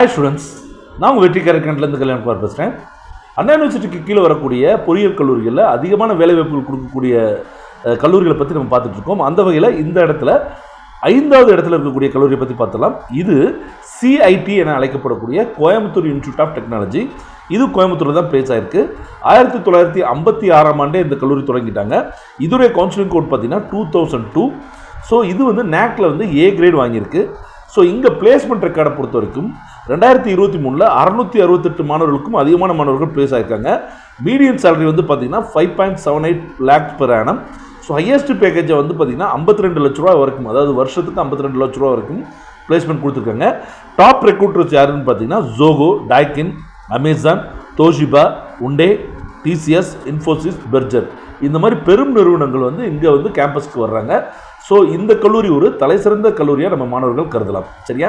Hi students, நான் உங்கள் வெற்றி கரெக்ட்லேருந்து கல்யாணகுமார் பேசுகிறேன். அண்ணா யூனிவர்சிட்டிக்கு கீழே வரக்கூடிய பொறியியல் கல்லூரிகளில் அதிகமான வேலைவாய்ப்புகள் கொடுக்கக்கூடிய கல்லூரிகளை பற்றி நம்ம பார்த்துட்ருக்கோம். அந்த வகையில் இந்த இடத்துல 5வது இடத்துல இருக்கக்கூடிய கல்லூரியை பற்றி பார்த்தலாம். இது சிஐடி என அழைக்கப்படக்கூடிய கோயம்புத்தூர் இன்ஸ்டியூட் ஆஃப் டெக்னாலஜி. இது கோயம்புத்தூரில் தான் பிளேஸ் ஆயிருக்கு. 1956ஆம் ஆண்டே இந்த கல்லூரி தொடங்கிட்டாங்க. இதோடைய கவுன்சிலிங் கோட் பார்த்தீங்கன்னா 2002. ஸோ இது வந்து நேக்கில் வந்து A கிரேட் வாங்கியிருக்கு. ஸோ இங்கே பிளேஸ்மெண்ட் ரெக்கார்டை பொறுத்த வரைக்கும் 2023 668 மாணவர்களுக்கும் அதிகமான மாணவர்கள் பிளேஸ் ஆகிருக்காங்க. மீடியன் சேலரி வந்து பார்த்தீங்கன்னா 5.78 lakhs per annum. So highest பேக்கேஜை வந்து பார்த்தீங்கன்னா 52 லட்ச ரூபா வரைக்கும், அதாவது வருஷத்துக்கு 52 லட்ச ரூபா வரைக்கும் பிளேஸ்மெண்ட் கொடுத்துருக்காங்க. டாப் ரெக்ரூட்டர்ஸ் யாருன்னு பார்த்தீங்கன்னா ஜோகோ, டைக்கின், அமேசான், தோஷிபா, உண்டே, டிசிஎஸ், இன்ஃபோசிஸ், பெர்ஜர், இந்த மாதிரி பெரும் நிறுவனங்கள் வந்து இங்கே வந்து கேம்பஸ்க்கு வர்றாங்க. ஸோ இந்த கல்லூரி ஒரு தலைசிறந்த கல்லூரியாக நம்ம மாணவர்கள் கருதலாம். சரியா?